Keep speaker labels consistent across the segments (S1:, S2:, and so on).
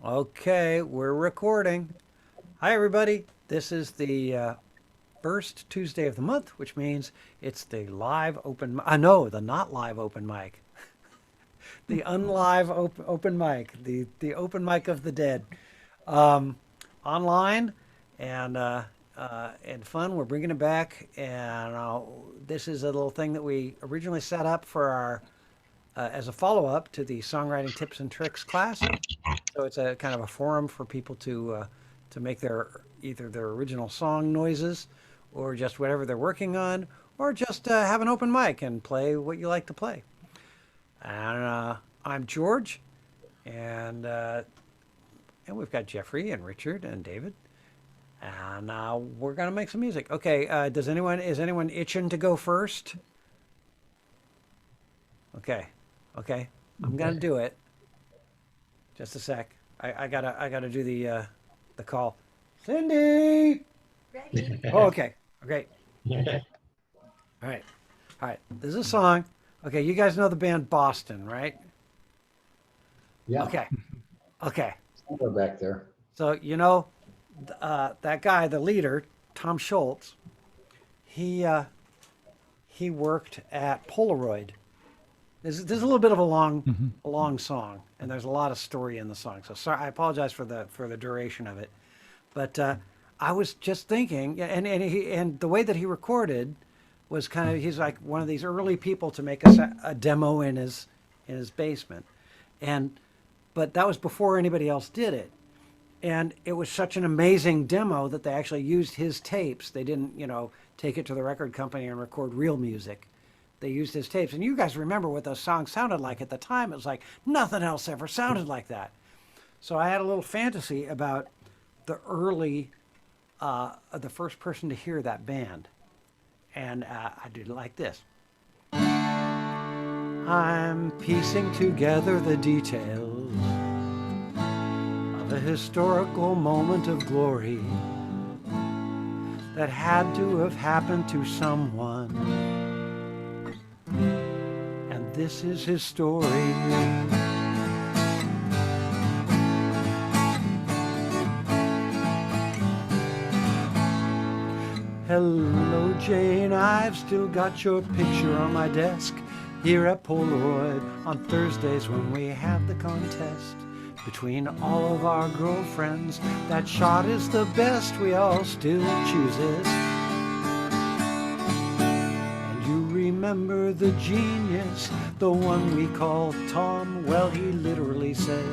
S1: Okay, we're recording. Hi, everybody. This is the first Tuesday of the month, which means it's the live open. No, the not live open mic, the unlive open mic, the open mic of the dead, um, online, and fun. We're bringing it back, and this is a little thing that we originally set up for our as a follow up to the songwriting tips and tricks class. So it's a kind of a forum for people to make their either their original song noises, or just whatever they're working on, or just have an open mic and play what you like to play. And I'm George, and uh, and we've got Jeffrey and Richard and David, and we're gonna make some music. Okay, does anyone is anyone itching to go first? Okay, okay, I'm gonna
S2: Okay.
S1: do it. Just a sec. I gotta do the call. Cindy. Oh, okay. Great. All right. All right. This is a song. Okay, you guys know the band Boston, right?
S2: Yeah,
S1: Okay. Okay.
S2: somewhere back there.
S1: So that guy, the leader, Tom Schultz. He uh, he worked at Polaroid. There's a little bit of a long song, and there's a lot of story in the song. So sorry, I apologize for the duration of it. But I was just thinking, yeah, and the way that he recorded was kind of he's like one of these early people to make a demo in his basement, and but that was before anybody else did it. And it was such an amazing demo that they actually used his tapes. They didn't, take it to the record company and record real music. They used his tapes. And you guys remember what those songs sounded like at the time. It was like nothing else ever sounded like that. So I had a little fantasy about the first person to hear that band. And I did it like this. I'm piecing together the details of a historical moment of glory that had to have happened to someone. And this is his story. Hello, Jane, I've still got your picture on my desk here at Polaroid on Thursdays when we have the contest between all of our girlfriends. That shot is the best, we all still choose it. And you remember the genius, the one we call Tom? Well, he literally said,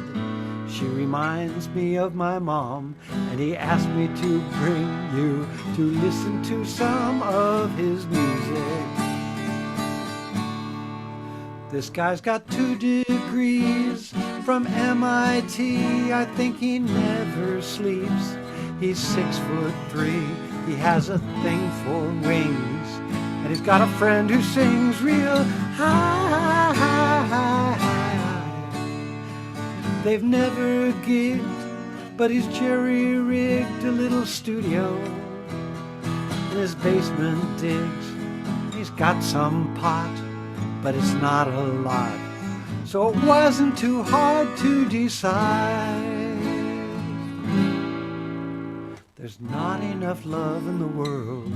S1: she reminds me of my mom, and he asked me to bring you to listen to some of his music. This guy's got 2 degrees from MIT. I think he never sleeps. He's 6'3". He has a thing for wings, and he's got a friend who sings real high. They've never gigged, but he's jerry-rigged a little studio in his basement digs. He's got some pot, but it's not a lot, so it wasn't too hard to decide. There's not enough love in the world,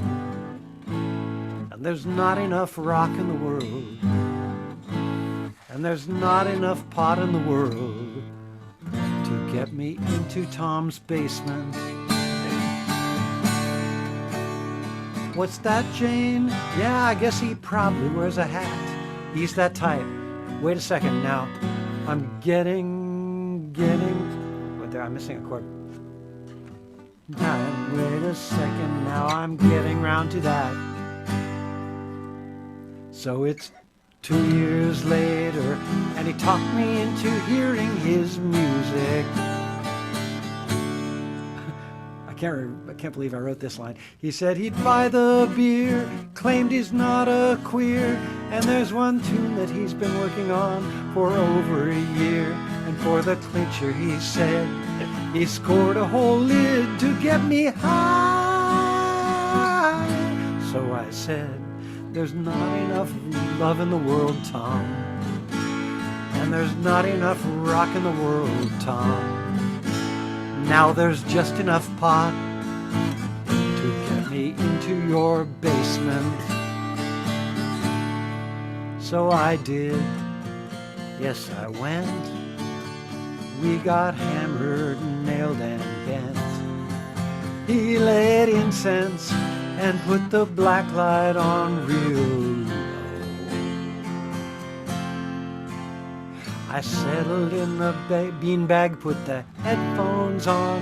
S1: and there's not enough rock in the world, and there's not enough pot in the world to get me into Tom's basement. What's that, Jane? Yeah, I guess he probably wears a hat. He's that type. Wait a second now. I'm wait there, I'm missing a chord. Now, wait a second now, I'm getting round to that. So it's 2 years later, and he talked me into hearing his music. I can't believe I wrote this line. He said he'd buy the beer, claimed he's not a queer, and there's one tune that he's been working on for over a year. And for the clincher, he said he scored a whole lid to get me high. So I said, there's not enough love in the world, Tom, and there's not enough rock in the world, Tom. Now there's just enough pot to get me into your basement. So I did, yes I went. We got hammered, nailed and bent. He lit incense and put the black light on real low. I settled in the beanbag, put the headphones on,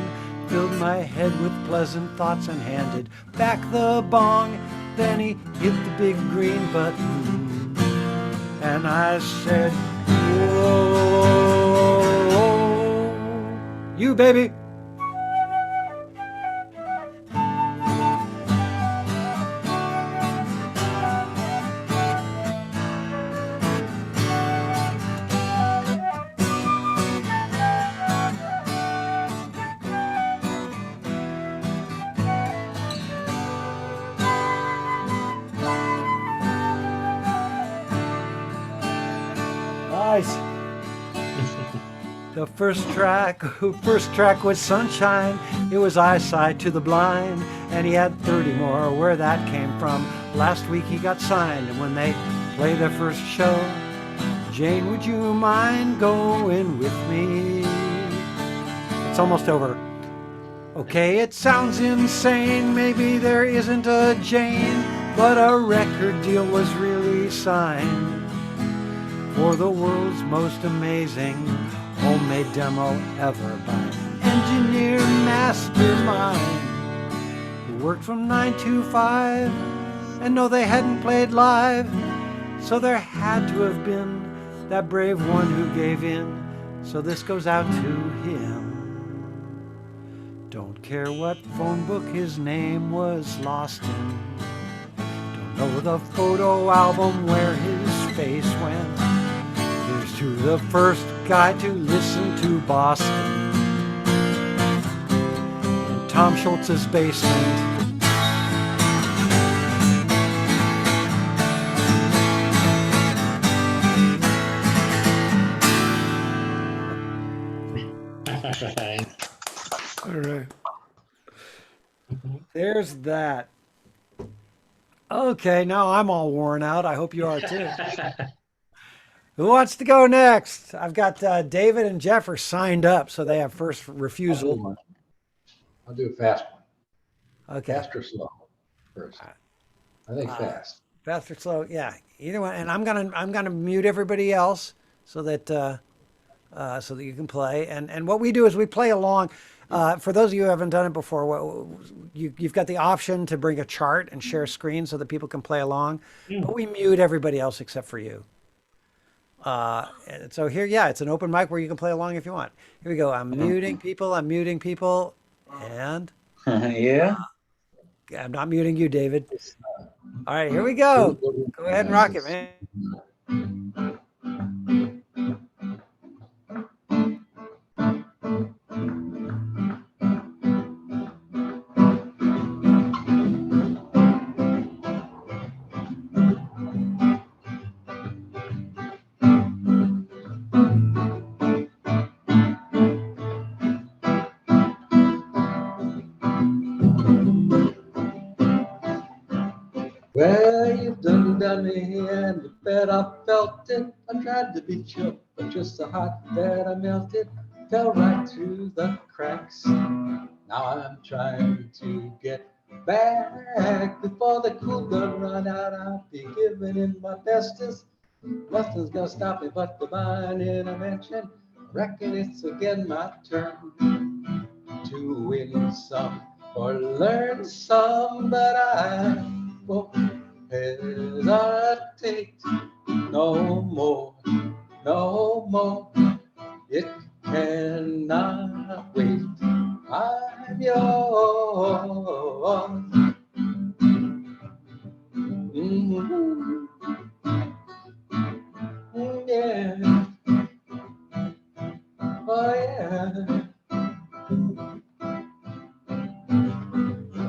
S1: filled my head with pleasant thoughts and handed back the bong. Then he hit the big green button and I said, whoa, you baby. Nice. The first track was Sunshine. It was Eyesight to the Blind, and he had 30 more. Where that came from? Last week he got signed, and when they play their first show, Jane, would you mind going with me? It's almost over. Okay, it sounds insane. Maybe there isn't a Jane, but a record deal was really signed for the world's most amazing homemade demo ever by an engineer mastermind who worked from 9 to 5. And no, they hadn't played live, so there had to have been that brave one who gave in. So this goes out to him. Don't care what phone book his name was lost in. Don't know the photo album where his face went. Here's to the first guy to listen to Boston in Tom Schultz's basement. All right. There's that. Okay, now I'm all worn out. I hope you are too. Who wants to go next? I've got David and Jeff are signed up, so they have first refusal.
S2: I'll do a fast one.
S1: Okay.
S2: Fast or slow first? I think fast.
S1: Fast or slow? Yeah, either one. And I'm gonna mute everybody else so that you can play. And what we do is we play along. For those of you who haven't done it before, you've got the option to bring a chart and share a screen so that people can play along. But we mute everybody else except for you. And so here, yeah, it's an open mic where you can play along if you want. Here we go. I'm muting people. And
S3: Yeah.
S1: I'm not muting you, David. All right, here we go. Go ahead and rock it, man.
S2: Well, you done me, and you bet I felt it. I tried to beat you up, but you're so hot that I melted. Fell right through the cracks. Now I'm trying to get back. Before the cool done run out, I'll be giving it my bestest. Nothing's gonna stop me but divine intervention. Reckon it's again my turn to win some or learn some, but I won't hesitate no more, no more. It cannot wait. I'm yours. Mm-hmm. Yeah. Oh yeah.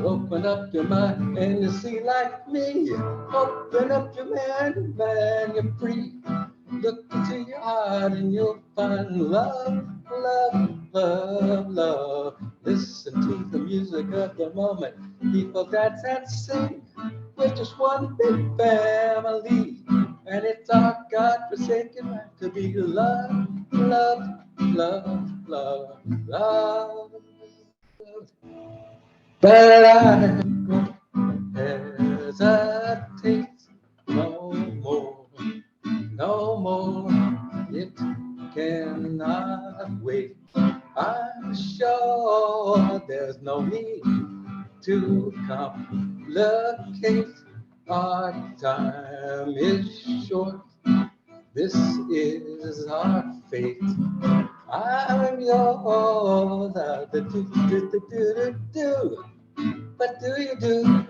S2: Open up your mind and you see like me. Open up your mind, man, you're free. Look into your heart and you'll find love, love, love, love. Listen to the music of the moment. People dance and sing. We're just one big family. And it's our God-forsaken right to be loved, loved, loved, loved, loved. But I won't hesitate no more, no more. It cannot wait. I'm sure there's no need to complicate. Our time is short. This is our fate. I'm yours. Do. But do you do?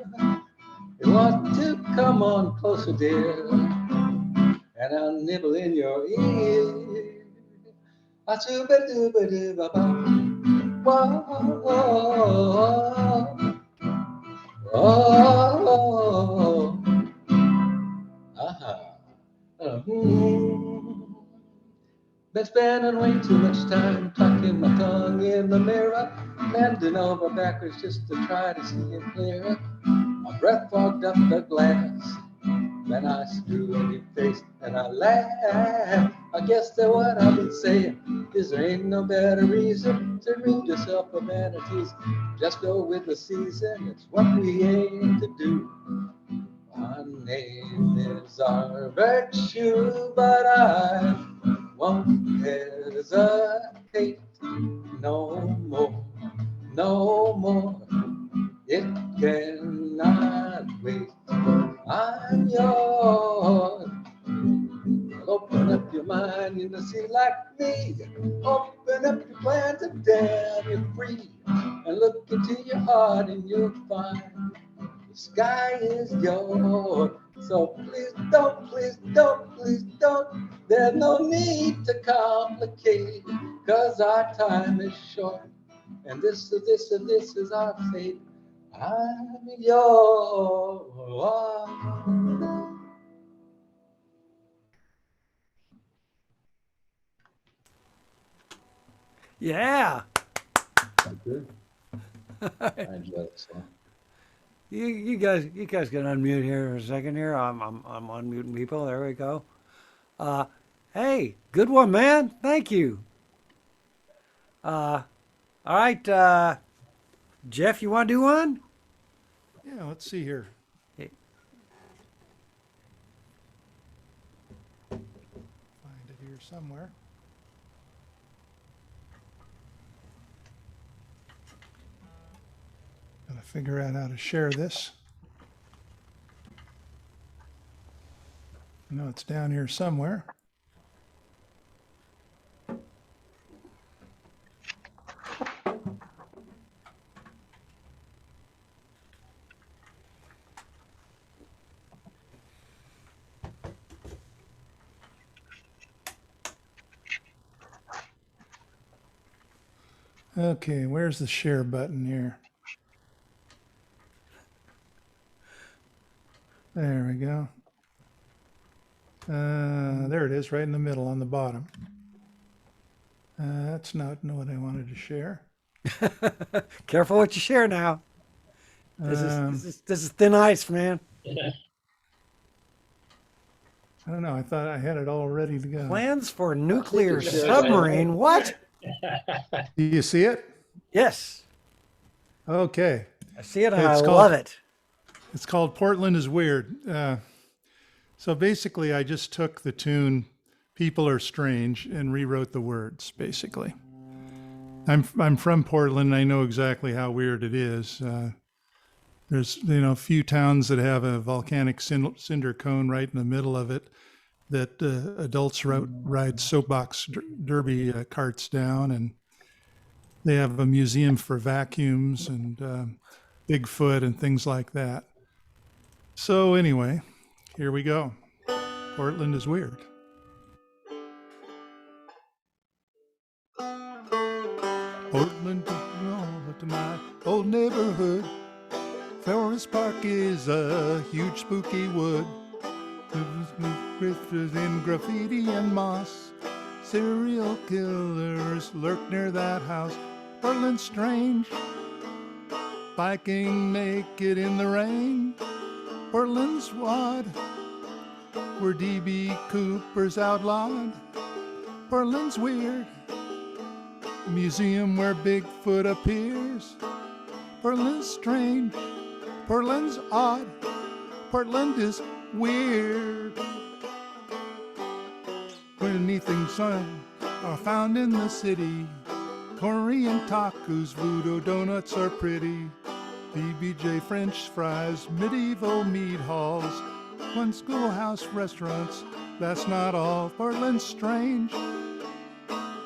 S2: You want to come on closer, dear, and I'll nibble in your ear. A-choo-ba-doo-ba-doo-ba-ba. Whoa, oh, aha. Been spending way too much time tucking my tongue in the mirror, bending over backwards just to try to see it clearer. My breath fogged up the glass. Then I screw a new face and I laugh. I guess that what I've been saying is there ain't no better reason to rid yourself of vanities. Just go with the season, it's what we aim to do. Our name is our virtue, but I won't hesitate no more, no more. It cannot wait. I'm yours. Open up your mind and see like me. Open up your plans and damn you're free. And look into your heart and you'll find the sky is yours. So please don't, please don't, please don't. There's no need to complicate, 'cause our time is short. And this is our fate. I'm yours.
S1: Yeah.
S2: Good. I enjoy it. So.
S1: You guys can unmute here for a second here. I'm unmuting people. There we go. Uh, hey, good one, man. Thank you. All right, Jeff, you want to do one?
S3: Yeah, let's see here.
S1: Hey,
S3: Find it here somewhere. Gotta figure out how to share this. I know it's down here somewhere. Okay, where's the share button here? There we go. There it is, right in the middle on the bottom. That's not what I wanted to share.
S1: careful what you share now. This is thin ice, man.
S3: I don't know. I thought I had it all ready to go.
S1: Plans for nuclear submarine. What?
S3: Do you see it?
S1: Yes,
S3: Okay.
S1: I see it and
S3: It's
S1: I
S3: called-
S1: love it.
S3: It's called Portland is Weird. So basically, I just took the tune "People Are Strange" and rewrote the words. Basically, I'm from Portland. I know exactly how weird it is. There's a few towns that have a volcanic cinder cone right in the middle of it that adults ride soapbox derby carts down, and they have a museum for vacuums and Bigfoot and things like that. So anyway, here we go. Portland is weird. Portland, to my old neighborhood. Forest Park is a huge spooky wood. Grifters in graffiti and moss. Serial killers lurk near that house. Portland strange, biking naked in the rain. Portland's wad, where D.B. Cooper's outlawed. Portland's weird, museum where Bigfoot appears. Portland's strange, Portland's odd, Portland is weird. Where anything sun are found in the city. Korean tacos, voodoo donuts are pretty. BBJ French fries, medieval meat halls, one schoolhouse restaurants, that's not all. Portland's strange,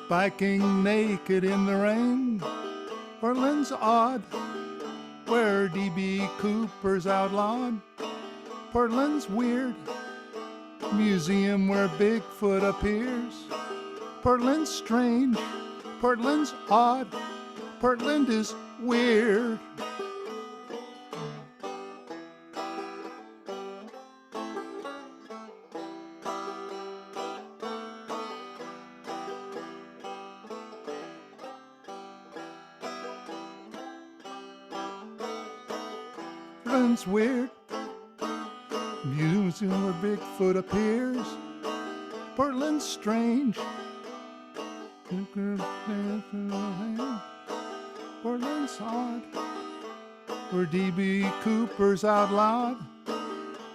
S3: biking naked in the rain. Portland's odd, where D.B. Cooper's outlawed. Portland's weird, museum where Bigfoot appears. Portland's strange, Portland's odd, Portland is weird. Portland's weird, museum where Bigfoot appears. Portland's strange, Portland's odd, where D.B. Cooper's outlawed.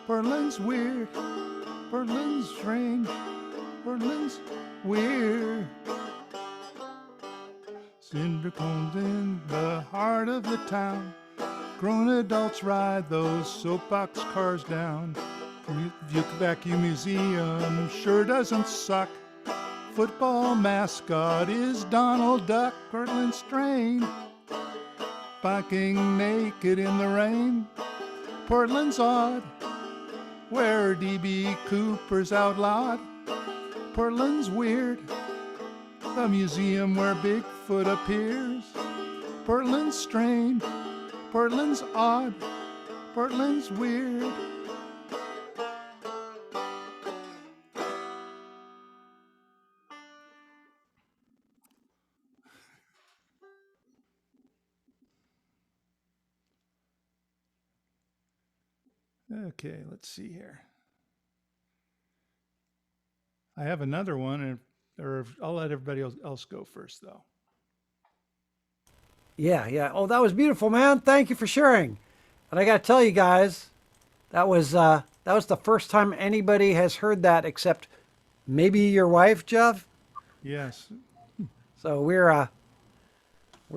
S3: Portland's weird, Portland's strange, Portland's weird. Cinder cones in the heart of the town. Grown adults ride those soapbox cars down. Vacuum Museum sure doesn't suck. Football mascot is Donald Duck. Portland strange, biking naked in the rain. Portland's odd, where D.B. Cooper's outlawed. Portland's weird, the museum where Bigfoot appears. Portland's strange, Portland's odd, Portland's weird. Okay, let's see here. I have another one, or I'll let everybody else go first, though.
S1: Yeah. Oh, that was beautiful, man. Thank you for sharing. And I got to tell you guys, that was the first time anybody has heard that except maybe your wife, Jeff.
S3: Yes.
S1: So we're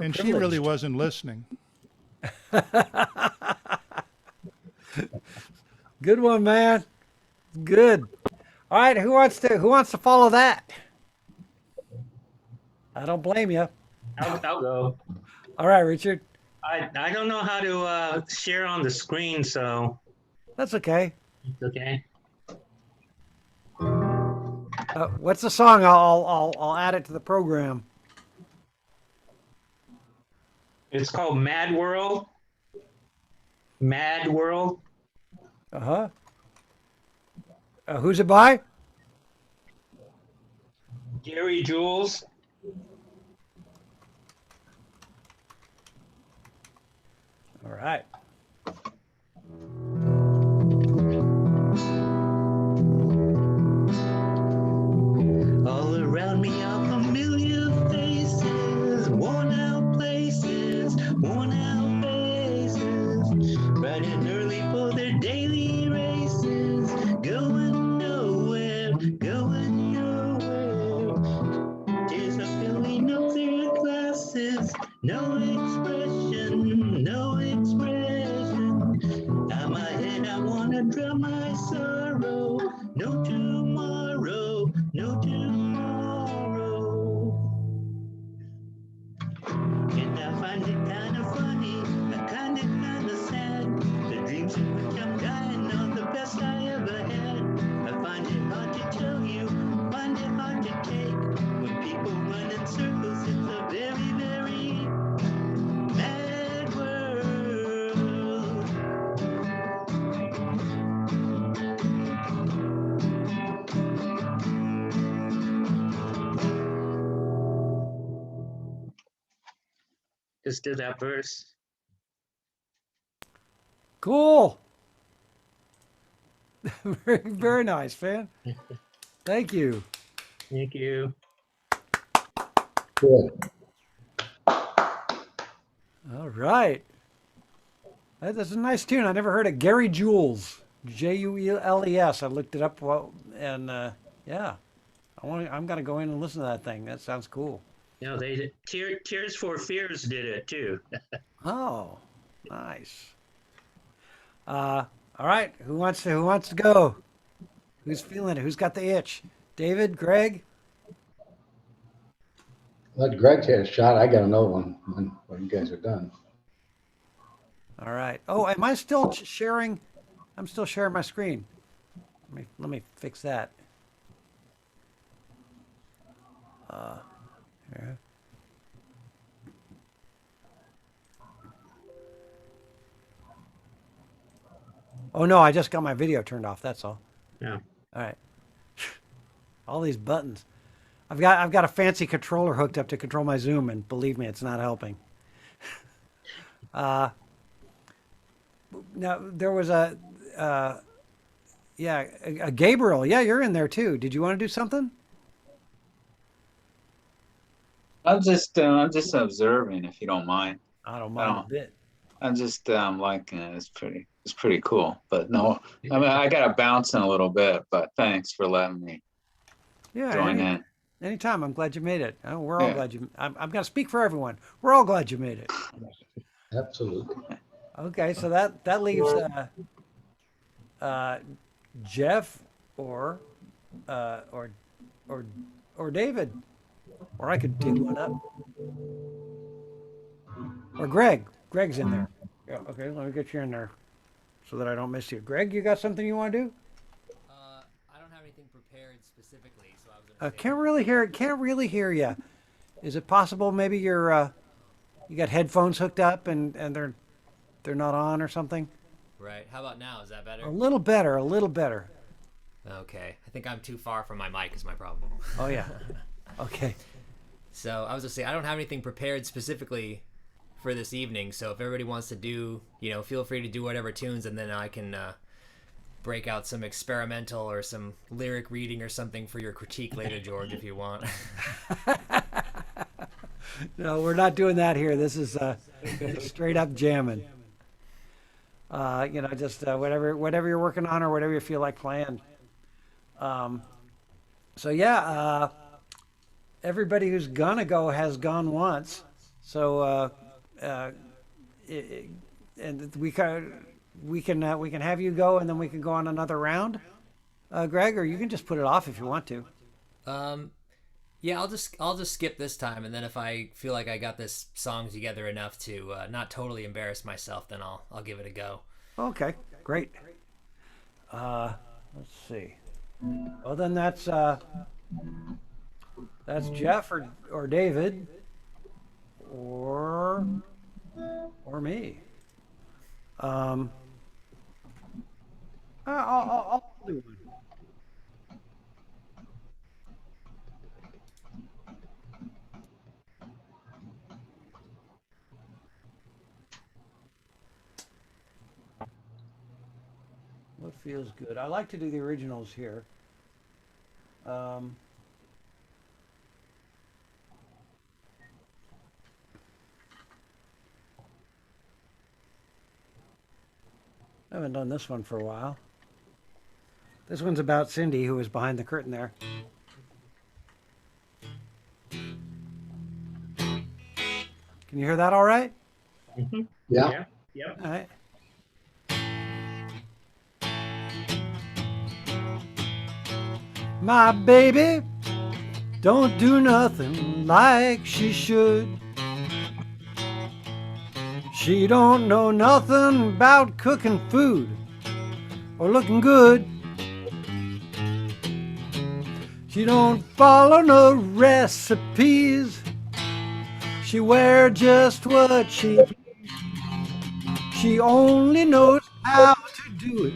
S3: and she really wasn't listening.
S1: Good one, man. Good. All right, who wants to follow that? I don't blame you.
S4: I'll go.
S1: All right, Richard.
S4: I don't know how to share on the screen, so
S1: That's okay.
S4: it's okay.
S1: What's the song? I'll add it to the program.
S4: It's called Mad World. Mad World.
S1: Uh-huh. Who's it by?
S4: Gary Jules.
S1: All right.
S4: All around me are familiar faces, worn out places, worn out faces, riding early for their daily races, going nowhere, going nowhere. Tears are filling up their glasses, no expression, no expression. Out my head, I wanna drown my sorrow. No tomorrow, no tomorrow. And I find it kind of funny, kind of sad. The dreams in which I'm dying are the best I ever had. I find it hard to tell you, find it hard to take. When people run in circles, it's a very, very Just do that verse.
S1: Cool. Very, very nice, man. Thank you.
S4: Thank you.
S2: Good.
S1: All right. That's a nice tune. I never heard of Gary Jules. Jules. I looked it up. Well, and yeah, I'm gonna go in and listen to that thing. That sounds cool.
S4: No, they did. Tears for Fears did it too.
S1: Oh, nice. All right. Who wants to go? Who's feeling it? Who's got the itch? David, Greg?
S2: Let Greg take a shot. I got another one when you guys are done.
S1: All right. Oh, am I still sharing? I'm still sharing my screen. Let me fix that. Here. Oh no, I just got my video turned off. That's all.
S4: Yeah.
S1: All right. All these buttons. I've got a fancy controller hooked up to control my Zoom, and believe me, it's not helping. Now there was a Gabriel. Yeah, you're in there too. Did you want to do something?
S5: I'm just observing, if you don't mind.
S1: I don't mind a bit.
S5: I'm just liking it. It's pretty cool. But no, I mean I gotta bounce in a little bit. But thanks for letting me
S1: Yeah,
S5: join in.
S1: anytime. I'm glad you made it. We're all
S5: Yeah.
S1: glad you. I'm going to speak for everyone. We're all glad you made it.
S2: Absolutely.
S1: Okay, so that leaves Jeff or David, or I could dig one up, or Greg. Greg's in there. Yeah, okay, let me get you in there so that I don't miss you. Greg, you got something you want to do?
S6: I don't have anything prepared specifically, so I was gonna say.
S1: Can't really hear you. Is it possible maybe you got headphones hooked up and they're not on or something?
S6: Right. How about now? Is that better?
S1: A little better, a little better.
S6: Okay. I think I'm too far from my mic is my problem.
S1: Oh yeah. Okay.
S6: So I was gonna say I don't have anything prepared specifically for this evening. So if everybody wants to do, feel free to do whatever tunes, and then I can break out some experimental or some lyric reading or something for your critique later, George, if you want.
S1: No, we're not doing that here. This is straight up jamming. Just whatever you're working on or whatever you feel like playing. So yeah, everybody who's gonna go has gone once. So and we can have you go, and then we can go on another round, Greg, or you can just put it off if you want to.
S6: Yeah, I'll just skip this time, and then if I feel like I got this song together enough to not totally embarrass myself, then I'll give it a go.
S1: Okay, great. Let's see. Well, then that's Jeff or David or me. I'll do one. What feels good? I like to do the originals here. I haven't done this one for a while. This one's about Cindy, who was behind the curtain there. Can you hear that all right?
S4: Mm-hmm.
S2: Yeah.
S4: Yep.
S1: All right. My baby don't do nothing like she should. She don't know nothing about cooking food or looking good. She don't follow no recipes. She wear just what she please. She only knows how to do it.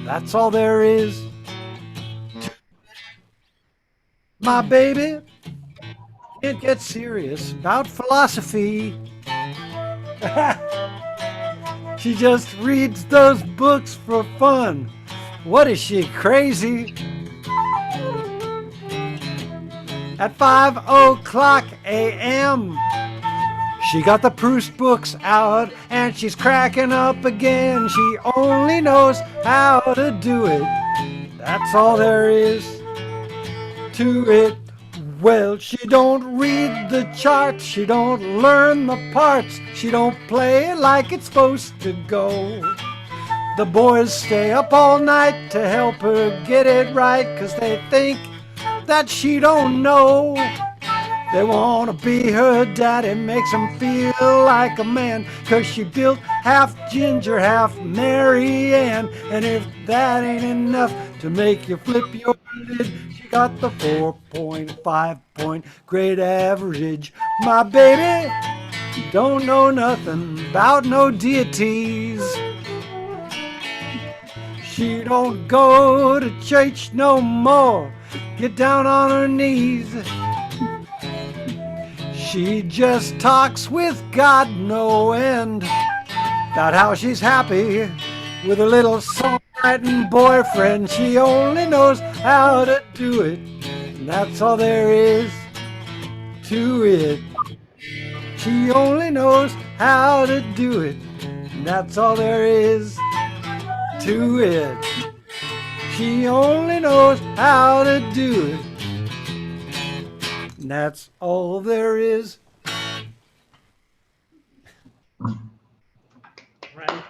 S1: That's all there is. My baby can't get serious about philosophy. She just reads those books for fun. What is she, crazy? At 5:00 a.m., she got the Proust books out and she's cracking up again. She only knows how to do it. That's all there is to it. Well, she don't read the charts, she don't learn the parts, she don't play it like it's supposed to go. The boys stay up all night to help her get it right, 'cause they think that she don't know. They wanna be her daddy, makes them feel like a man, 'cause she built half ginger, half Mary Ann. And if that ain't enough to make you flip your lid, she got the 4.5 point grade average. My baby don't know nothing about no deities. She don't go to church no more, get down on her knees. She just talks with God no end about how she's happy with a little songwriting boyfriend. She only knows how to do it, and that's all there is to it. She only knows how to do it, and that's all there is to it. She only knows how to do it, and that's all there is.
S4: Right.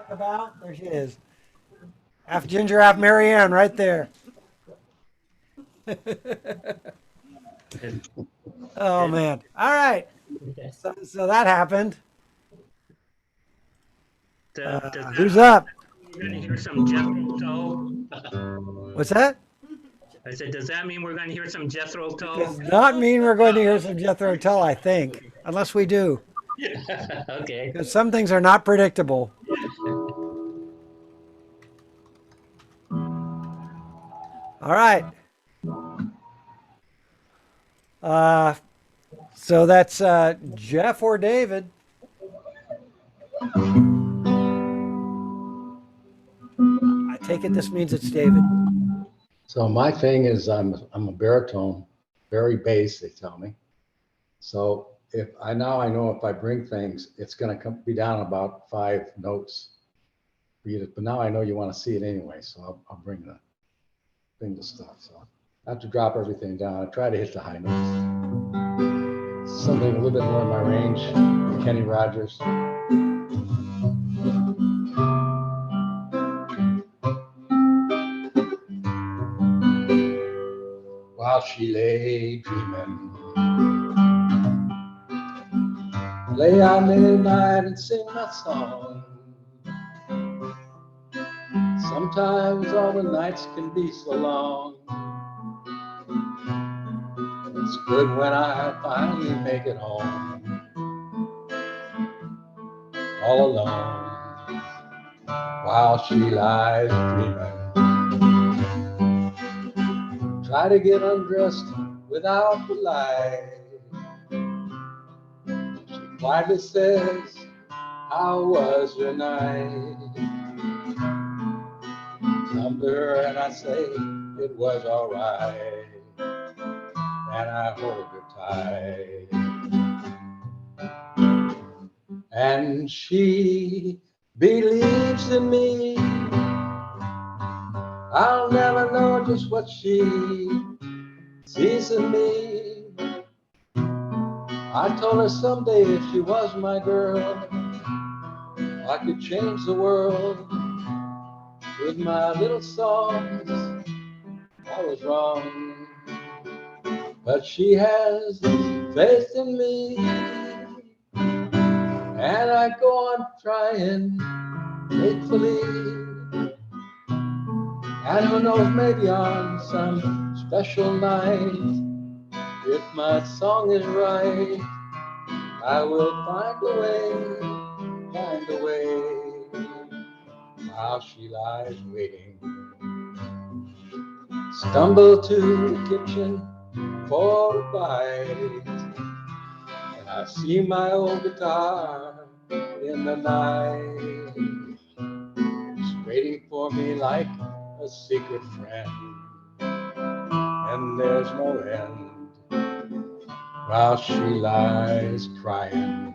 S1: About there she is. Half ginger, half Mary Ann, right there. Oh man! All right, so that happened. Who's up?
S4: We're going to hear some Jethro Tull.
S1: What's that?
S4: I said, does that mean we're going to hear some Jethro Tull?
S1: Does not mean we're going to hear some Jethro Tull, I think, unless we do,
S4: Okay.
S1: because some things are not predictable. All right. So that's Jeff or David. I take it this means it's David.
S2: So my thing is I'm a baritone, very bass, they tell me. So if I know if I bring things, it's gonna be down about 5 notes. But now I know you want to see it anyway, so I'll bring the stuff. So I have to drop everything down. I try to hit the high notes. Something a little bit more in my range. Kenny Rogers. While she lay dreaming, lay out midnight and sing my song. Sometimes all the nights can be so long. It's good when I finally make it home, all alone, while she lies dreaming. Try to get undressed without the light. She quietly says, how was your night? Come to her and I say, it was all right. And I hold her tight. And she believes in me. I'll never know just what she sees in me. I told her someday if she was my girl, I could change the world with my little songs. I was wrong, but she has faith in me, and I go on trying faithfully. And who knows, maybe on some special night, if my song is right, I will find a way, while she lies waiting. Stumble to the kitchen for a bite, and I see my old guitar in the night. It's waiting for me like a secret friend, and there's no end while she lies crying.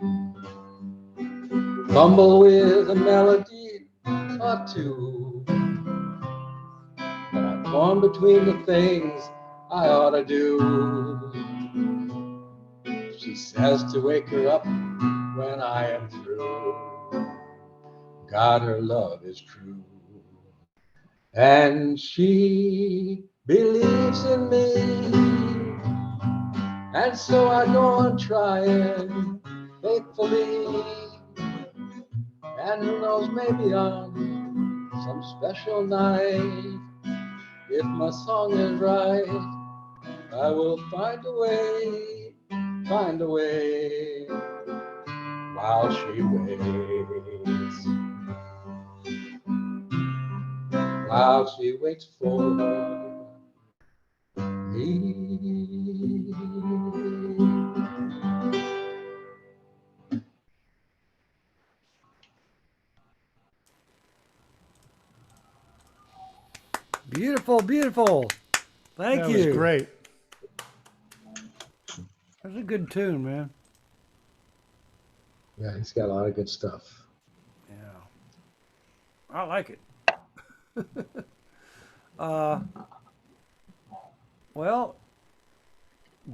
S2: Fumble with a melody or two, but I'm torn between the things I ought to do. She says to wake her up when I am through. God, her love is true. And she believes in me. And so I go on trying faithfully. And who knows, maybe on some special night, if my song is right, I will find a way, while she waits, while she waits for me.
S1: Beautiful, beautiful. Thank
S3: That
S1: you.
S3: was great.
S1: That's a good tune, man.
S2: Yeah, he's got a lot of good stuff.
S1: Yeah. I like it. Well,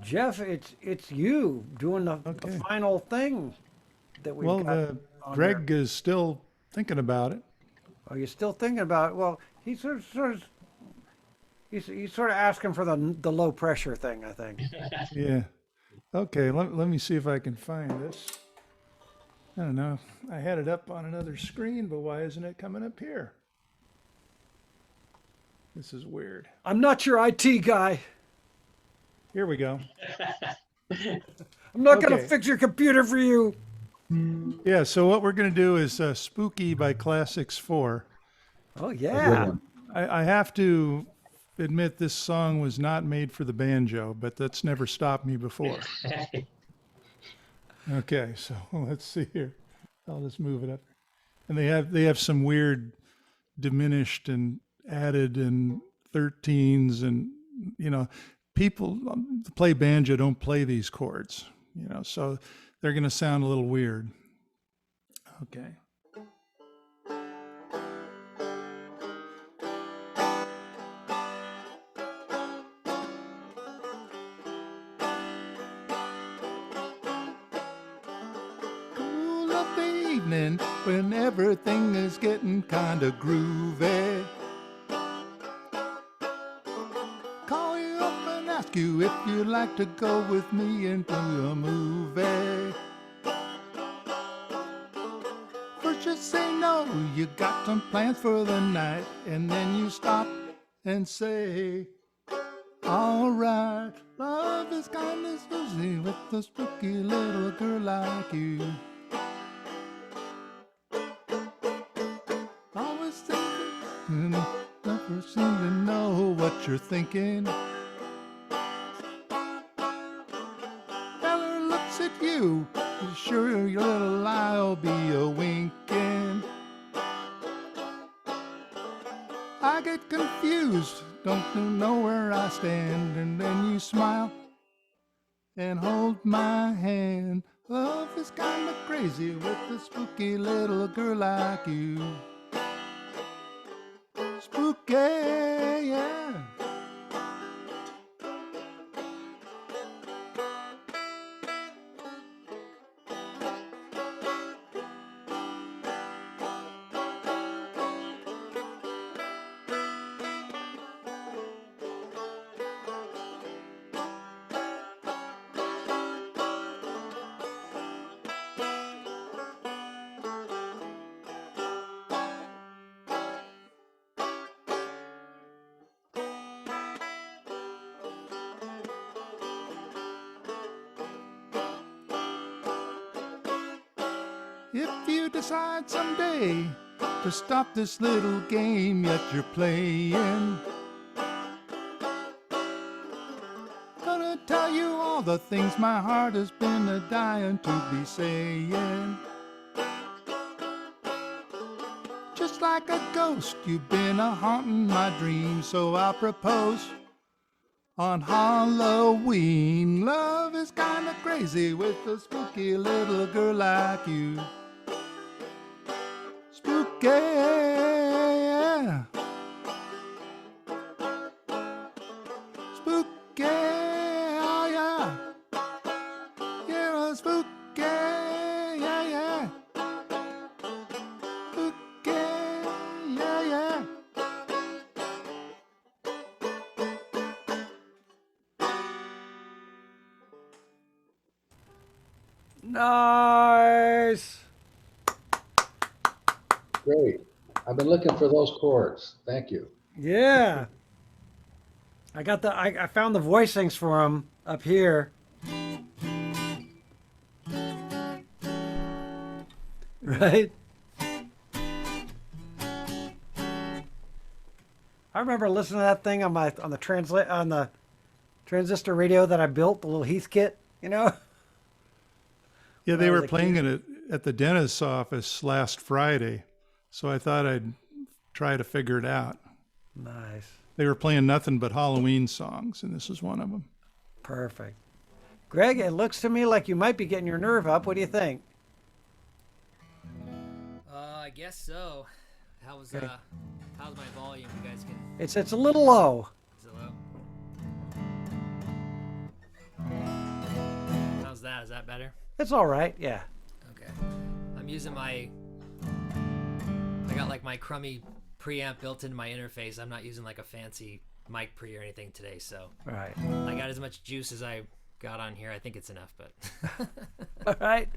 S1: Jeff, it's you doing the
S3: Okay.
S1: final thing that we've
S3: Well,
S1: got on
S3: Greg
S1: there.
S3: is still thinking about it.
S1: Are you still thinking about it? Well, he's he's sort of asking for the low pressure thing, I think.
S3: Yeah. Okay, let me see if I can find this. I don't know. I had it up on another screen, but why isn't it coming up here? This is weird.
S1: I'm not your IT guy.
S3: Here we go.
S1: I'm not gonna
S3: Okay.
S1: fix your computer for you.
S3: Yeah, so what we're going to do is Spooky by Classics 4.
S1: Oh
S2: A good
S1: yeah.
S2: one.
S3: I have to admit this song was not made for the banjo, but that's never stopped me before. Okay, so let's see here. I'll just move it up. And they have some weird diminished and added and 13s, and people that play banjo don't play these chords, so they're going to sound a little weird. Okay. Cool of the evening when everything is getting kind of groovy. Call you up and ask you if you'd like to go with me into a movie. First you say no, you got some plans for the night, and then you stop and say, all right, love is kind of spooky with a spooky little girl like you. Always thinking, never seem to know what you're thinking. Feller looks at you, sure your little eye'll be a winking. I get confused, don't know where I stand, and then you smile and hold my hand. Love is kind of crazy with a spooky little girl like you. Spooky, yeah. If you decide someday to stop this little game that you're playing, the things my heart has been a dying to be saying. Just like a ghost, you've been a haunting my dreams, so I'll propose on Halloween. Love is kinda crazy with a spooky little girl like you. Spooky, spooky, oh yeah. You're a spooky, yeah, yeah. Spooky, yeah, yeah.
S1: Nice.
S2: Great. I've been looking for those chords. Thank you.
S1: Yeah. I found the voicings for them up here. Right? I remember listening to that thing on the transistor radio that I built, the little Heath kit, you know?
S3: Yeah, they
S1: I
S3: were
S1: was a
S3: playing
S1: kid.
S3: it at the dentist's office last Friday, so I thought I'd try to figure it out.
S1: Nice.
S3: They were playing nothing but Halloween songs, and this is one of them.
S1: Perfect. Greg, it looks to me like you might be getting your nerve up. What do you think?
S6: I guess so. How's
S1: Okay.
S6: how's my volume? You guys can.
S1: It's a little low.
S6: Is it low? How's that? Is that better?
S1: It's all right. Yeah.
S6: Okay. I'm using I got like my crummy preamp built into my interface. I'm not using like a fancy mic pre or anything today, so
S1: All right.
S6: I got as much juice as I got on here. I think it's enough, but
S1: All right.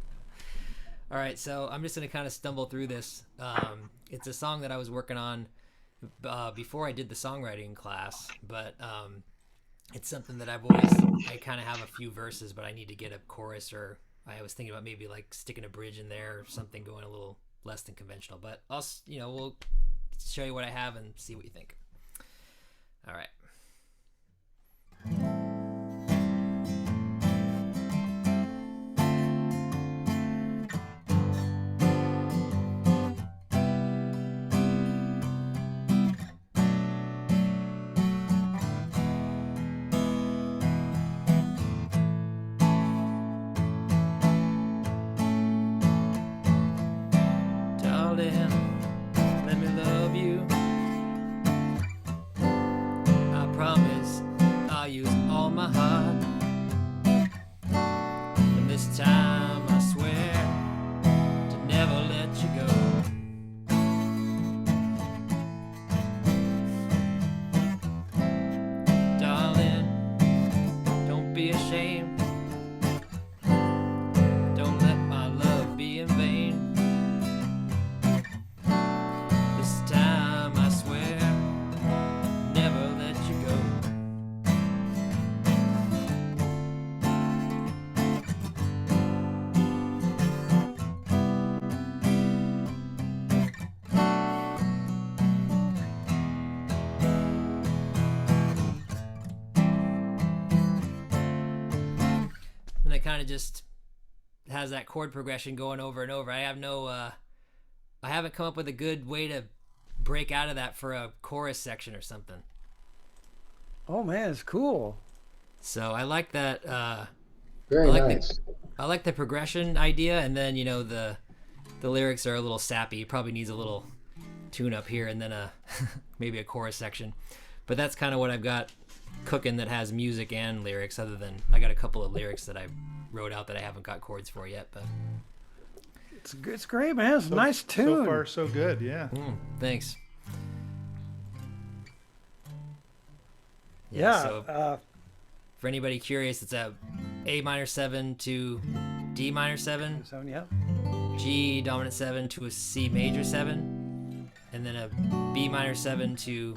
S6: all right. So I'm just gonna kind of stumble through this. It's a song that I was working on before I did the songwriting class, but it's something that I kind of have a few verses, but I need to get a chorus, or I was thinking about maybe like sticking a bridge in there or something, going a little less than conventional. But we'll show you what I have and see what you think. All right. Darling, let me love you. I promise I'll use all my heart. And this time I swear to never let you go. Darling, don't be ashamed. Don't let my love be in vain. This time I swear, never let you go. And it kind of just has that chord progression going over and over. I haven't come up with a good way to break out of that for a chorus section or something.
S1: Oh man, it's cool.
S6: So I like that.
S2: Very
S6: I like
S2: nice.
S6: I like the progression idea, and then the lyrics are a little sappy. It probably needs a little tune up here, and then maybe a chorus section. But that's kind of what I've got cooking that has music and lyrics. Other than I got a couple of lyrics that I wrote out that I haven't got chords for yet. But
S1: It's great, man. It's a nice tune.
S3: So far, so good. Yeah.
S6: thanks.
S1: Yeah.
S6: So for anybody curious, it's a A minor 7 to D minor 7,
S1: so yeah.
S6: G dominant 7 to a C major 7, and then a B minor 7 to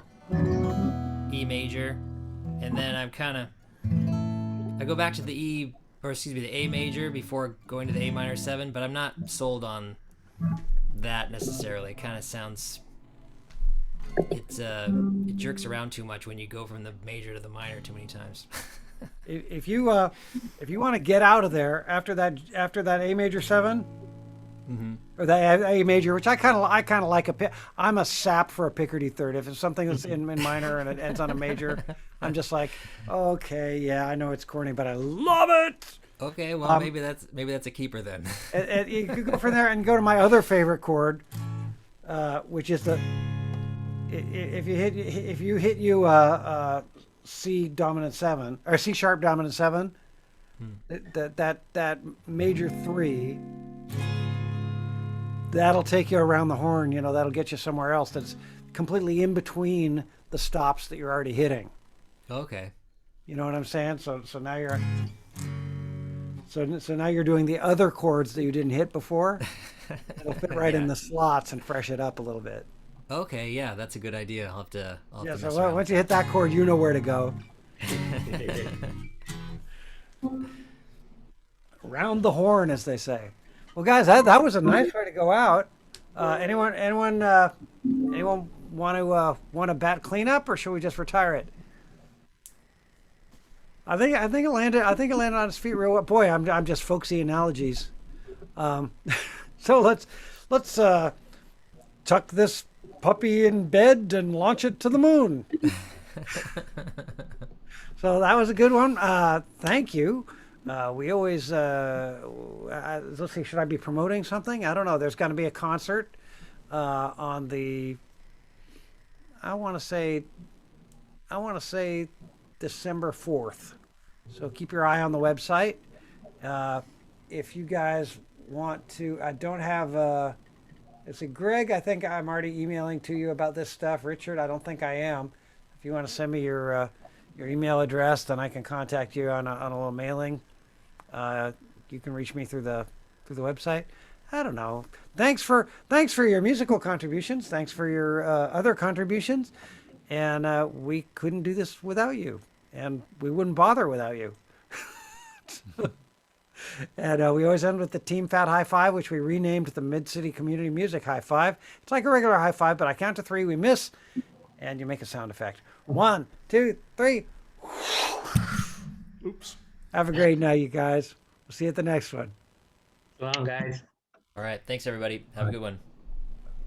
S6: E major, and then I go back to the the A major before going to the A minor 7, but I'm not sold on that necessarily. It kind of sounds it jerks around too much when you go from the major to the minor too many times.
S1: if you want to get out of there after that A major 7 or that A major, which I kind of like I'm a sap for a Picardy third. If it's something that's in minor and it ends on a major, I'm just like, okay, yeah, I know it's corny, but I love it.
S6: Okay, well maybe that's a keeper then.
S1: And you could go from there and go to my other favorite chord, which is if you hit C dominant 7 or C sharp dominant 7, that major 3, that'll take you around the horn. That'll get you somewhere else that's completely in between the stops that you're already hitting.
S6: Okay.
S1: You know what I'm saying? So now you're. So now you're doing the other chords that you didn't hit before. It'll fit right in the slots and fresh it up a little bit.
S6: Okay, yeah, that's a good idea. I'll have to mess
S1: So
S6: around
S1: once
S6: with
S1: you hit that chord, you know where to go. Round the horn, as they say. Well, guys, that was a nice way to go out. Anyone want to bat cleanup, or should we just retire it? I think it landed. I think it landed on its feet real well. Boy, I'm just folksy analogies. So let's tuck this puppy in bed and launch it to the moon. So that was a good one. Thank you. We always let's see. Should I be promoting something? I don't know. There's going to be a concert on the. I want to say December 4th. So keep your eye on the website. If you guys want to, I don't have it's a Greg. I think I'm already emailing to you about this stuff. Richard, I don't think I am. If you want to send me your email address, then I can contact you on a little mailing. You can reach me through the website. I don't know. Thanks for your musical contributions. Thanks for your other contributions. And we couldn't do this without you, and we wouldn't bother without you. And we always end with the Team Fat High Five, which we renamed the Mid-City Community Music High Five. It's like a regular high five, but I count to 3, we miss, and you make a sound effect. 1, 2, 3.
S3: Oops.
S1: Have a great night, you guys. We'll see you at the next one.
S4: So long, guys.
S6: All right, thanks everybody. Have a good one.